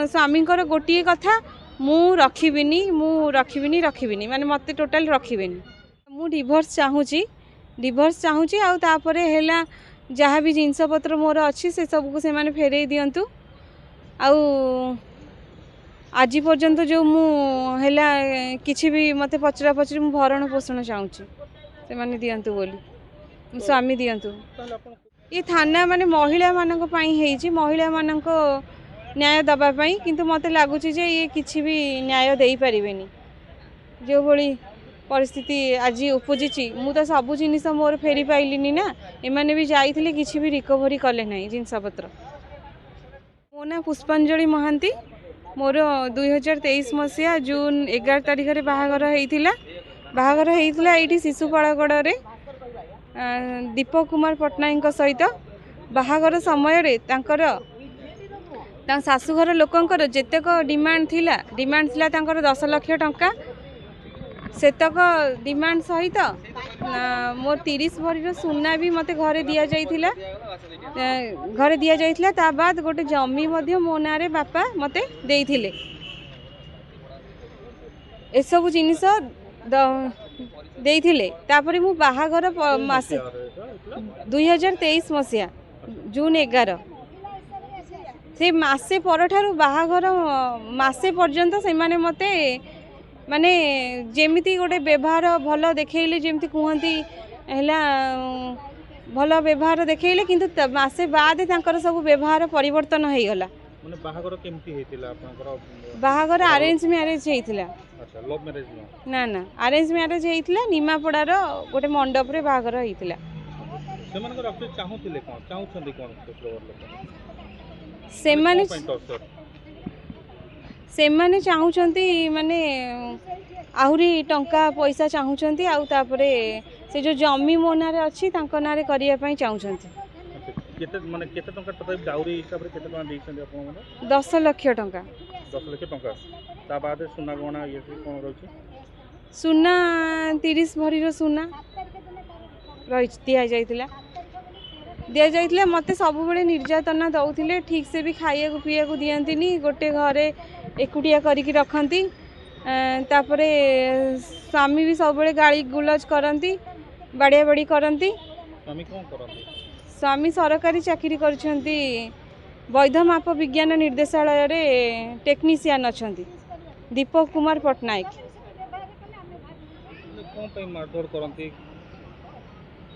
स्वामी गोटे कथा मु रखिबिनी माने मते टोटल रखिबेनी मु डिवोर्स चाहूची आउे है जहाँ भी जिनस पत्र मोर अच्छी से सब को से माने फेरे दिंतु आज पर्यंत जो मुला किसी भी मत पचरा पचरी मु भरण पोषण चाहूँगी से माने दिंतु बोली स्वामी दिंतु ये थाना माने महिला मानक महिला मानक न्याय दबापाई किंतु मत लगुच ये किसी भी न्याय दे पारिबेनी जो भली परिस्थिति आज उपजी मु तो सब जिनिस मोर फेरी पाइलिनी ना एमाने भी जाइथिले किसी भी रिकवरी कले ना जिनस पत्र मो ना पुष्पांजलि महांती मोर 2023 मसीहा जून 11 तारिख रे बाहागर होइथिला एठी शिशुपालगढ़ दीपक कुमार पट्टनायक सहित बाहागर समय रे तांकर शाशुघर लोकंकर जेतक डिमांड थिला तांकर 10 लाख टंका सेतक डिमांड सहित मोर 30 भरी सुना भी मते घरे दिया जाइथिला ता बाद गोटे जमी मध्य मो ना रे बापा मते देइथिले ए सब जिनिस देइथिले तापरे मु बाहागर मासे 2023 मसीहा जून 11 से मासे परठारु बाहागर मासे पर्यंत से माने मते माने जेमिति गोटे व्यवहार भल देखैले जेमिति कहंती हैला भल व्यवहार देखैले किंतु मासे बाद तांकर सब व्यवहार परिवर्तन हो गला माने बाहागर केमति हेतिला आपनकर बाहागर अरेंज मैरिज हेतिला अच्छा लव मैरिज ना ना अरेंज मैरिज हेतिला निमापड़ार गोटे मंडप रे बाहागर हेतिला सेमानकर आप चाहूतिले कोन चाहउछंदी कोन सेमाने चाहूँगी माने आहुरी टंका पैसा चाहूँगी आउे से जो जमी मो ना अच्छी ना करने चाहूँगी 10 लाख टंका सुना 30 भरी सुना दि जाइए मत सब बड़े निर्यातना दौले ठीक से भी खाया पीया दियंतिनी गोटे घरे एकुटिया करके रखती तापरे स्वामी भी सब बड़े गाड़ी गुलज करती बाड़िया बाड़ी करती स्वामी सरकारी चाकरी करछंती वैध माप विज्ञान निर्देशालय रे टेक्नीशियन अच्छा दीपक कुमार पट्टनायक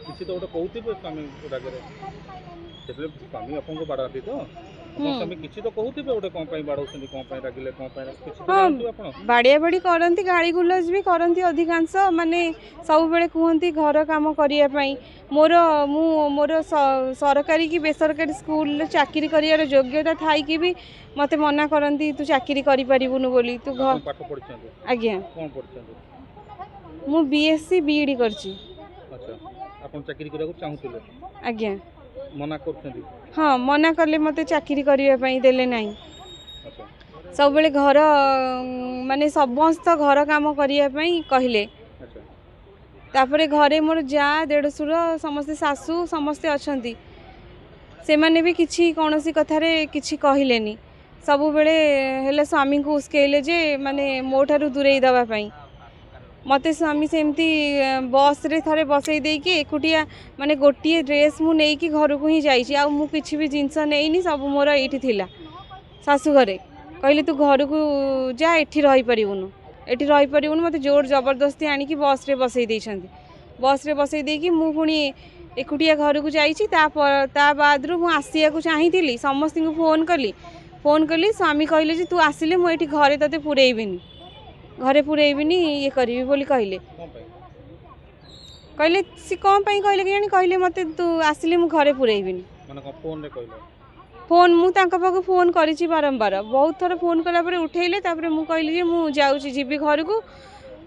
किसी तो गोटे कहते स्वामी स्वामी आपको बाड़ाती तो स्वामी किसी तो कहते गोटे कौन बाड़ौं कौन रागिले कौन बाड़िया बाड़ी करती गाड़ी गुलज भी करती अधिकांश माने सब बेले कहती घर काम करने मोर मोर सरकारी कि बेसरकारी स्कूल चाकरी कर योग्यता थाई कि भी मते मना करती तू चाकरी करि परिबुनु बोली तू घर पाठ पढिछंती आज्ञा कोन पढिछंती मु बीएससी बीईडी करची अच्छा आपन चाकरी करबा चाहूतिले आज्ञा मना करछंती हाँ मना करले मते चाकरी करिया पई देले नाही अच्छा सब बेले घर माने समस्त घर काम करिया पई कहिले अच्छा तापरे घरे मोर जा देड़सुर समस्त सासू समस्त अछंती से माने भी किछि कोनोसी कथारे किछि कहिलेनी सब बेले हेले स्वामी को उस्केले जे माने मोठारु दूरेई दबा पई मते स्वामी सेमती बस रे थरे बसई देकी एकुटिया माने गोटे ड्रेस मु नहीं कि घर को ही जाइछि आ मु किछि भी जिंस नेइनी सब मोर एठी थिला सासू घरे कहले तू घर को जा एठी रही परिबुनु मते जोर जबरदस्ती आनी कि बस रे बसई देइछंती बस रे बसई देकी मु पुनी एकुटिया घर को जाइछि ता बाद रु मु आसिया को चाहिथिली समस्त को फोन कली स्वामी कहले जे तू आसिले मु एठी घरे तते पुरेइबिनी घरे पुरेबिनी ये करी बोली कहले सी कौन कहले कि कहले मते तू आसिले मु घरे पुरेबिनी फोन रे कहले फोन मु तांका पाखु फोन करिछि बारंबार बहुत थर फोन कला पर उठेइले तापर मु कहली जे मु जाउछि जीबी घर को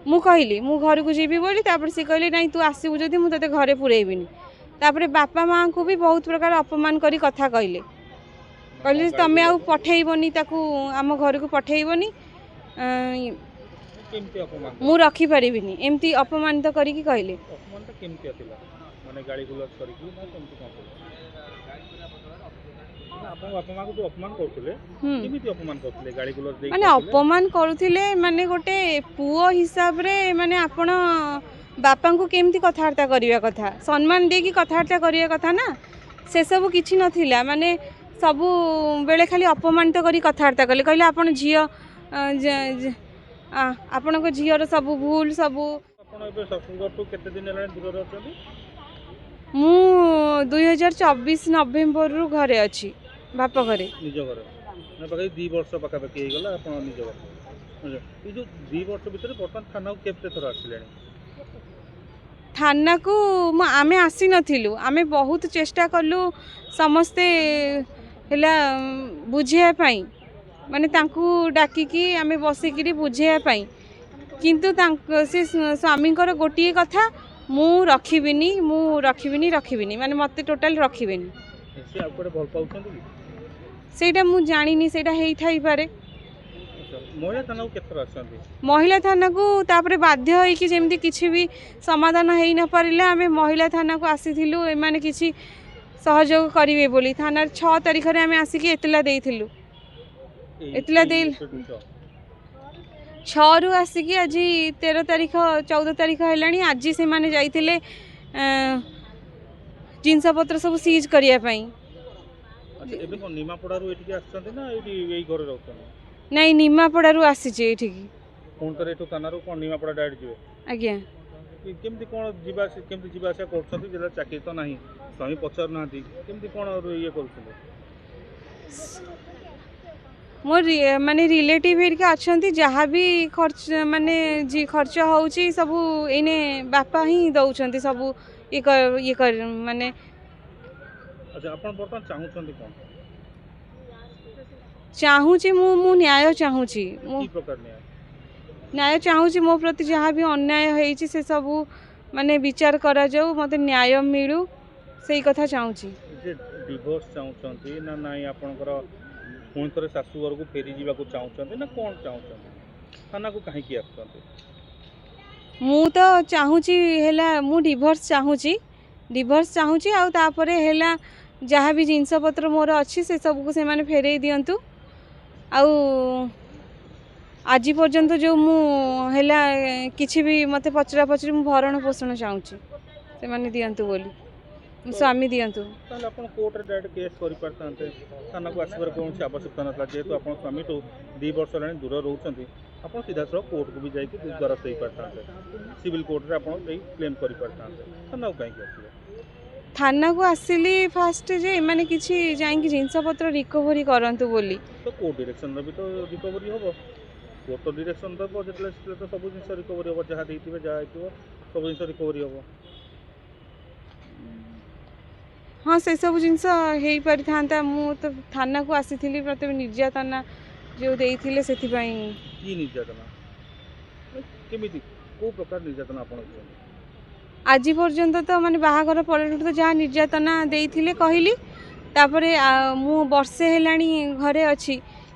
मु कहली मु घर को जीबी बोली तापर सी कहले नहीं तू आसीबु जदी मु तते घरे पुरेबिनी तापर बापा मां को भी बहुत प्रकार अपमान करी कथा कहले तमे आ पठेइबनी ताकू आम घर को पठेइबनी मु रखी परिबिनी एमती अपमानित करिकी कहले अपमान केमती आतिला माने गाड़ी गुलज करिकी ना केमती कोन ଆପଣ ବାପା ମାଙ୍କୁ ଯୋଉ ଅପମାନ କରୁଥିଲେ ହୁଁ କେମିତି ଅପମାନ କରୁଥିଲେ ଗାଳି ଗୁଲଜ ଦେଇକି ମାନେ କରୁଥିଲେ? ଅପମାନ କରୁଥିଲେ ମାନେ ଗୋଟେ ପୁଅ ହିସାବରେ ମାନେ ଆପଣ ବାପାଙ୍କୁ କେମିତି କଥାବାର୍ତ୍ତା କରିବା କଥା ସମ୍ମାନ ଦେଇକି କଥାବାର୍ତ୍ତା କରିବା କଥା ନା ସେସବୁ କିଛି ନଥିଲା ମାନେ ସବୁବେଳେ ଖାଲି ଅପମାନିତ କରି କଥାବାର୍ତ୍ତା କଲେ କହିଲେ ଆପଣ ଝିଅ ଆପଣଙ୍କ ଝିଅର ସବୁ ଭୁଲ ସବୁ ଆପଣ ଏବେ ଶ୍ୱଶୁରଘରଠୁ କେତେ ଦିନ ହେଲାଣି ଦୂରରେ ଅଛନ୍ତି? ମୁଁ 2024 ନଭେମ୍ବରରୁ ଘରେ ଅଛି ବାପ ଘରେ ନିଜ ଘରେ ନା ପାଖାପାଖି 2 ବର୍ଷ ପାଖାପାଖି ହେଇଗଲା ଆପଣ ନିଜ ଘରେ। ଏଇ ଯୋଉ 2 ବର୍ଷ ଭିତରେ ବର୍ତ୍ତମାନ ଥାନାକୁ କେତେ ଥର ଆସିଲେଣି? ଥାନାକୁ ଆମେ ଆସିନଥିଲୁ ଆମେ ବହୁତ ଚେଷ୍ଟା କଲୁ ସମସ୍ତେ ହେଲା ବୁଝିବା ପାଇଁ ମାନେ ତାଙ୍କୁ ଡାକିକି ଆମେ ବସିକିରି ବୁଝେଇବା ପାଇଁ କିନ୍ତୁ ସେ ସ୍ୱାମୀଙ୍କର ଗୋଟିଏ କଥା ମୁଁ ରଖିବିନି ମାନେ ମୋତେ ଟୋଟାଲ ରଖିବେନି। ସେ ଆଉ କୁଆଡ଼େ ଭଲ ପାଉଛନ୍ତି କି? ସେଇଟା ମୁଁ ଜାଣିନି ସେଇଟା ହେଇଥାଇପାରେ। ମହିଳା ଥାନାକୁ କେତେ ଥର ଆସନ୍ତି? ମହିଳା ଥାନାକୁ ତାପରେ ବାଧ୍ୟ ହେଇକି ଯେମିତି କିଛି ବି ସମାଧାନ ହେଇନପାରିଲା ଆମେ ମହିଳା ଥାନାକୁ ଆସିଥିଲୁ ଏମାନେ କିଛି ସହଯୋଗ କରିବେ ବୋଲି ଥାନାର 6 ତାରିଖରେ ଆମେ ଆସିକି ଏତଲା ଦେଇଥିଲୁ। ଏତଲା ଦେଇ 6ରୁ ଆସିକି ଆଜି 13 ତାରିଖ 14 ତାରିଖ ହେଲାଣି ଆଜି ସେମାନେ ଯାଇଥିଲେ ଜିନିଷପତ୍ର ସବୁ ସିଜ୍ କରିବା ପାଇଁ। ଆଚ୍ଛା ଏବେ କ'ଣ ନିମାପଡ଼ାରୁ ଏଠିକି ଆସିଛନ୍ତି ନା ଏଇ ଘରେ ରହୁଛନ୍ତି? ନାଇଁ ନିମାପଡ଼ାରୁ ଆସିଛି ଏଠିକି। ପୁଣି ଥରେ ଏଠୁ ଥାନାରୁ କ'ଣ ନିମାପଡ଼ା ଡାଇରେକ୍ଟ ଯିବେ? ଆଜ୍ଞା। କେମିତି କ'ଣ ଯିବା ଆସିବା କରୁଛନ୍ତି ଯେତେବେଳେ ଚାକିରି ତ ନାହିଁ ସ୍ୱାମୀ ପଚାରୁନାହାନ୍ତି କେମିତି କ'ଣ ଇଏ କରୁଛନ୍ତି? ମୋର ମାନେ ରିଲେଟିଭ୍ ହେରିକା ଅଛନ୍ତି ଯାହା ବି ଖର୍ଚ୍ଚ ହେଉଛି ସବୁ ଏଇନେ ବାପା ହିଁ ଦେଉଛନ୍ତି ସବୁ ମାନେ। ଆଚ୍ଛା ଆପଣ ବର୍ତ୍ତମାନ ଚାହୁଁଛନ୍ତି କ'ଣ? ଚାହୁଁଛି ମୁଁ ନ୍ୟାୟ ଚାହୁଁଛି କି ପ୍ରକାର ନ୍ୟାୟ ଚାହୁଁଛି ମୋ ପ୍ରତି ଯାହା ବି ଅନ୍ୟାୟ ହେଇଛି ସେ ସବୁ ମାନେ ବିଚାର କରାଯାଉ ମୋତେ ନ୍ୟାୟ ମିଳୁ ସେଇ କଥା ଚାହୁଁଛି। ଯେ ଡିଭୋର୍ସ ଚାହୁଁଛନ୍ତି ନା ନାଇଁ ଆପଣଙ୍କର ପୁଣି ଥରେ ଶାଶୁ ଘରକୁ ଫେରି ଯିବାକୁ ଚାହୁଁଛନ୍ତି ନା କ'ଣ ଚାହୁଁଛନ୍ତି? ଥାନାକୁ କାହିଁକି ଆସୁଛନ୍ତି? ମୁଁ ତ ଚାହୁଁଛି ହେଲା ମୁଁ ଡିଭୋର୍ସ ଚାହୁଁଛି ଆଉ ତାପରେ ହେଲା ଯାହା ବି ଜିନିଷପତ୍ର ମୋର ଅଛି ସେ ସବୁକୁ ସେମାନେ ଫେରେଇ ଦିଅନ୍ତୁ। ଆଉ ଆଜି ପର୍ଯ୍ୟନ୍ତ ଯେଉଁ ମୁଁ ହେଲା କିଛି ବି ମୋତେ ପଚରା ମୁଁ ଭରଣ ପୋଷଣ ଚାହୁଁଛି ସେମାନେ ଦିଅନ୍ତୁ ବୋଲି ମୋ ସ୍ୱାମୀ ଦିଅନ୍ତୁ। ତାହେଲେ ଆପଣ କୋର୍ଟରେ ଡାଇରେକ୍ଟ କେସ୍ କରିପାରିଥାନ୍ତେ ଥାନାକୁ ଆସିବାର କୌଣସି ଆବଶ୍ୟକତା ନଥିଲା ଯେହେତୁ ଆପଣ ସ୍ୱାମୀଠୁ 2 ବର୍ଷ ହେଲାଣି ଦୂର ରହୁଛନ୍ତି ଆପଣ ସିଧାସଳଖ କୋର୍ଟକୁ ବି ଯାଇକି ଦ୍ୱାରସ୍ଥ ହେଇପାରିଥାନ୍ତେ ସିଭିଲ୍ କୋର୍ଟରେ ଆପଣ ଯାଇ କ୍ଲେମ୍ କରିପାରିଥାନ୍ତେ ଥାନାକୁ କାହିଁକି ଆସିବେ? ଥାନାକୁ ଆସିଲି ଫାଷ୍ଟ ଯେ ଏମାନେ କିଛି ଯାଇକି ଜିନିଷପତ୍ର ରିକଭରି କରନ୍ତୁ ବୋଲି ତ କୋର୍ଟ ଡିରେକ୍ସନ୍ର ବି ତ ରିକଭରି ହେବ କୋର୍ଟ ତ ଡିରେକ୍ସନ୍ ଦେବ ଯେତେବେଳେ ତ ସବୁ ଜିନିଷ ରିକଭରି ହେବ ଯାହା ଦେଇଥିବେ ଯାହା ହେଇଥିବ ସବୁ ଜିନିଷ ରିକଭରି ହେବ। ହଁ ସେସବୁ ଜିନିଷ ହେଇପାରିଥାନ୍ତା ମୁଁ ତ ଥାନାକୁ ଆସିଥିଲି ପ୍ରଥମେ ନିର୍ଯାତନା ଯେଉଁ ଦେଇଥିଲେ ସେଥିପାଇଁ। କି ନିର୍ଯାତନା କେମିତି କେଉଁ ପ୍ରକାର ନିର୍ଯାତନା ଆପଣ କୁହନ୍ତି? ଆଜି ପର୍ଯ୍ୟନ୍ତ ତ ମାନେ ବାହାଘର ପରଠୁ ତ ଯାହା ନିର୍ଯାତନା ଦେଇଥିଲେ କହିଲି ତାପରେ ମୁଁ ବର୍ଷେ ହେଲାଣି ଘରେ ଅଛି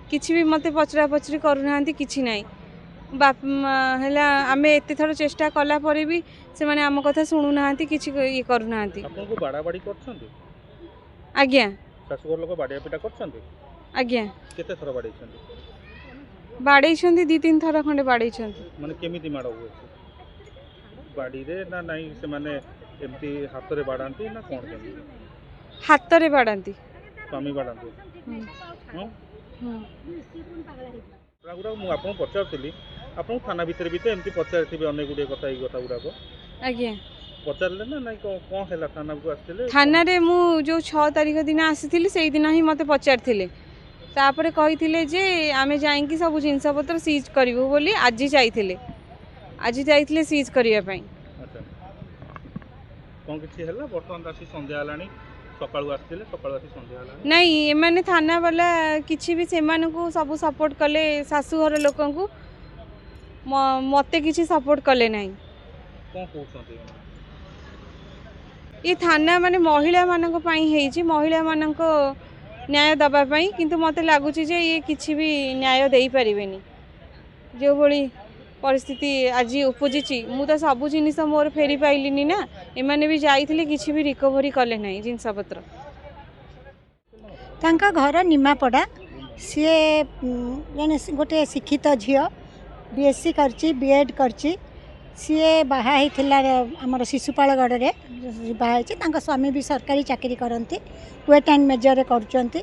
କିଛି ବି ମୋତେ ପଚରାପଚରି କରୁନାହାନ୍ତି କିଛି ନାହିଁ ହେଲା ଆମେ ଏତେ ଥର ଚେଷ୍ଟା କଲା ପରେ ବି ସେମାନେ ଆମ କଥା ଶୁଣୁନାହାନ୍ତି କିଛି ଇଏ କରୁନାହାନ୍ତି। ଆପଣଙ୍କୁ ବାଡ଼ାବାଡ଼ି କରୁଛନ୍ତି? ଆଜ୍ଞା। ଶାଶୁଘର ଲୋକ ବାଡ଼ିଆ ପିଟା କରୁଛନ୍ତି? ଆଜ୍ଞା। କେତେ ଥର ବାଡ଼େଇଛନ୍ତି? ବାଡ଼େଇଛନ୍ତି 2-3 ଥର ଖଣ୍ଡେ ବାଡ଼େଇଛନ୍ତି। ମାନେ କେମିତି ମାଡ଼ ହୁଏ? ବାଡ଼ିରେ ନା ନାଇଁ ସେମାନେ ଏମିତି ହାତରେ ବାଡ଼ାନ୍ତି ନା କ'ଣ କେମିତି? ହାତରେ ବାଡ଼ାନ୍ତି। ସ୍ୱାମୀ ବାଡ଼ାନ୍ତି? ମୁଁ ଆପଣଙ୍କୁ ପଚାରୁଥିଲି ଆପଣଙ୍କୁ ଥାନା ଭିତରେ ବି ତ ଏମିତି ପଚାରିଥିବେ ଅନେକ ଗୁଡ଼ିଏ କଥା ଏଇ କଥା ଗୁଡ଼ାକ। ଆଜ୍ଞା। ପଚାରିଲେ ନା ନାଇଁ କ'ଣ ହେଲା ଥାନାକୁ ଆସିଥିଲେ? ଥାନାରେ ମୁଁ ଯେଉଁ 6 ତାରିଖ ଦିନ ଆସିଥିଲି ସେଇଦିନ ହିଁ ମୋତେ ପଚାରିଥିଲେ ତାପରେ କହିଥିଲେ ଯେ ଆମେ ଯାଇକି ସବୁ ଜିନିଷପତ୍ର ସିଜ୍ କରିବୁ ବୋଲି ଆଜି ଯାଇଥିଲେ ସିଜ୍ କରିବା ପାଇଁ। ଆଚ୍ଛା କ'ଣ କିଛି ହେଲା ବର୍ତ୍ତମାନ ଆସି ସନ୍ଧ୍ୟା ହେଲାଣି ସକାଳୁ ଆସିଥିଲେ ସକାଳୁ ଆସି ସନ୍ଧ୍ୟା ହେଲାଣି? ନାଇଁ ଏମାନେ ଥାନା ବାଲା କିଛି ବି ସେମାନଙ୍କୁ ସବୁ ସପୋର୍ଟ କଲେ ଶାଶୁଘର ଲୋକଙ୍କୁ ମୋତେ କିଛି ସପୋର୍ଟ କଲେ ନାହିଁ। କ'ଣ କହୁଛନ୍ତି? ଏ ଥାନା ମାନେ ମହିଳାମାନଙ୍କ ପାଇଁ ହେଇଛି ମହିଳାମାନଙ୍କ ନ୍ୟାୟ ଦେବା ପାଇଁ କିନ୍ତୁ ମୋତେ ଲାଗୁଛି ଯେ ଇଏ କିଛି ବି ନ୍ୟାୟ ଦେଇପାରିବେନି ଯେଉଁଭଳି ପରିସ୍ଥିତି ଆଜି ଉପୁଜିଛି ମୁଁ ତ ସବୁ ଜିନିଷ ମୋର ଫେରି ପାଇଲିନି ନା ଏମାନେ ବି ଯାଇଥିଲେ କିଛି ବି ରିକଭରି କଲେ ନାହିଁ ଜିନିଷପତ୍ର। तांका घर निमापड़ा सी जन गोटे शिक्षित झील बीएससी करची बीएड करची सी बाहा आमर शिशुपालगढ़ में बाहा स्वामी भी सरकारी चाकरी करती वेट एंड मेजर कर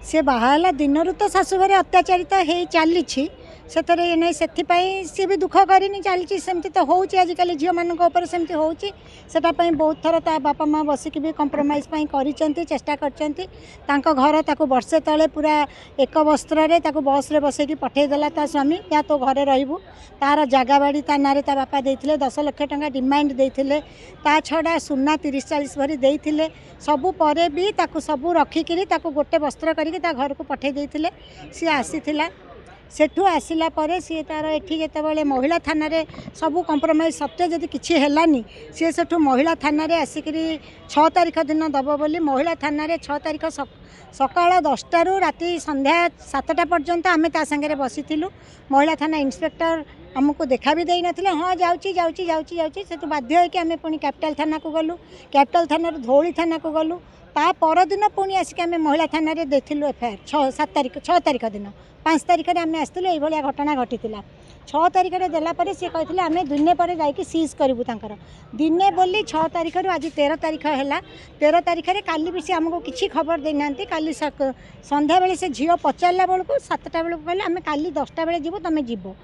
सी बाहा दिन तो शाशुघर अत्याचारित हो चली से सी भी दुख करनी चली सेमती तो होची आजिकल झील मानक सेमती होची सेटापी बहुत थर ता बापा माँ बसिक भी कंप्रोमाइज कर चेष्टा कर घर ताको वर्षे तले पूरा एक वस्त्र बस रे बसैकी पठेदेला ता स्वामी या तो घरे रहिबू तार जगह बाड़ी ता नारे ता बापा देथिले 10 लाख टंका डिमांड देथिले ता छड़ा सुना 30-40 भरी देथिले सबु परे भी ताको सबु रखिकी ताको गोटे वस्त्र करके ता घर को पठे देथिले सी आसीथिला सेठू आसिला परे सी तार एठी जेतेबेले महिला थाना रे सबू कंप्रोमाइज सत्य जदि किछि हेलानी सी सेठू महिला थाना रे आसिकरी 6 तारिख दिन दब बोली महिला थाना रे 6 तारिख सकाळ 10टा रु राति संध्या 7टा पर्यंत आमे ता संगे बसिथिलु महिला थाना इंस्पेक्टर आमको देखा भी देई नथिले हाँ जाउची जाउची जाउची जाउची से तो बाध्य है कि आमे पुनी कैपिटल थाना को गलु कैपिटल थाना रे धौली थाना को गलु ता परदिन पुणी आसिक आमे महिला थाना रे देथिलु एफआईआर 6 तारिख दिन 5 तारिख में आम आसलु ये घटना घटी 6 तारिख में देलापर सी कहते आम दिने पर जाकि सीज करूँ तांकर दिने बोली 6 तारिख रु आज 13 तारिख है 13 तारिख में काली भी सी आमको किसी खबर देना काली संध्या बेले से झील पचारा बेलू 7टा बेलू कहले आम काली 10टा बेले जीव तुम जीव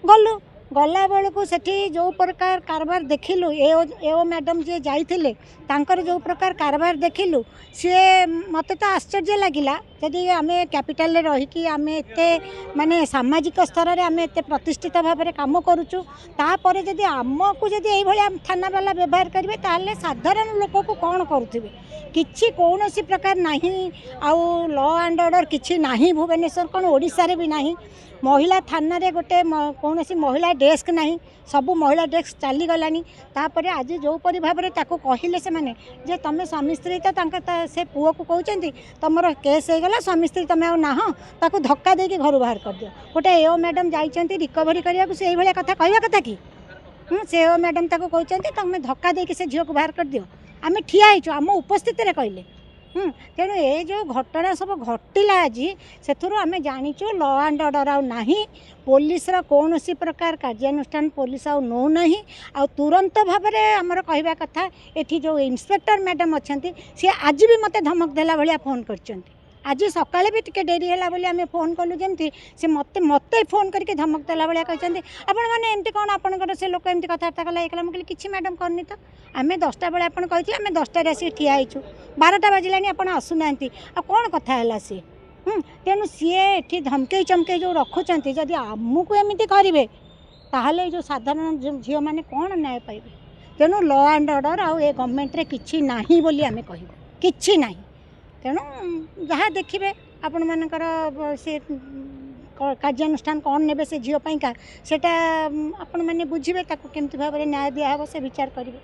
गलु गला बेलू से जो प्रकार कारबार देखिलु एओ मैडम जी जाइथिले तांकर जो प्रकार कारबार देखिलु सी मत तो आश्चर्य लगिला जदि आम कैपिटल रहीकि आम एत माने सामाजिक स्तर में आम एत प्रतिष्ठित भाव में कम करुचु तापर जदि आमको जदि ये थाना वाला व्यवहार करेंगे ताहले साधारण लोक को कौन करुवे किछि कौन सी प्रकार नहीं आउ लॉ एंड ऑर्डर किछि नहीं भुवनेश्वर कौन ओडिशा रे भी नहीं महिला थाना रे गोटे कौन सी महिला डेस्क नहीं सबू महिला डेस्क चली गलानी तापर आज जो परी भाव में ताको कहले से माने जे तमे स्वामी स्त्री तो से पुओ को कहते तुमर केस हो गला स्वामी स्त्री तुम ना ताको धक्का देके घर बाहर कर दियो गोटे एओ मैडम जाइछंती रिकवरी करिया से भलिया कथा कहवा कथा कि से एओ मैडम ताको कहते तुम धक्का देके से झील को बाहर कर दियो आम ठिया होइछु आम उपस्थित रे कहले तेणु ये जो घटना सब घटिला आज से आम जाचु लॉ एंड ऑर्डर आउ ना पुलिस कौन सी प्रकार कार्यानुष्ठान पुलिस आउ नौ ना आ तुरंत भाव में आमर कहवा कथा ये जो इंस्पेक्टर मैडम अच्छा सी आज भी मत धमक देला भाया फोन कर आज सकाଳେ भी टिके डेरी है बोली आम फोन कलु जमी से मत मत फोन करके धमक देला भाया कहते आपण मैंने एमती कौन आपंकर से लोक एमती कथबार्ता कला ये मुझे किसी मैडम करनी तो आम 10टा बेले आप कहते आम 10टार आसिक ठिया होइछु 12टा बाजिलानी आपण आसुना आ कौन कथा है सी तेणु सी एठी धमकई चमकई जो रखुंट जदि आमको एमती करेंगे ताहले जो साधारण झील मैंने कौन न्याय पाइबे तेणु लॉ एंड ऑर्डर आउ ए गवर्नमेंट रे किछि नाही बोली आमे कहबो किछि नाही तेणु जहाँ देखिए आपण मानकर से कार्यानुष्ठान कौन ने से झील पाइका सेटा आपण माने बुझिबे ताको केमती भाव में न्याय दिया हे से विचार करेंगे।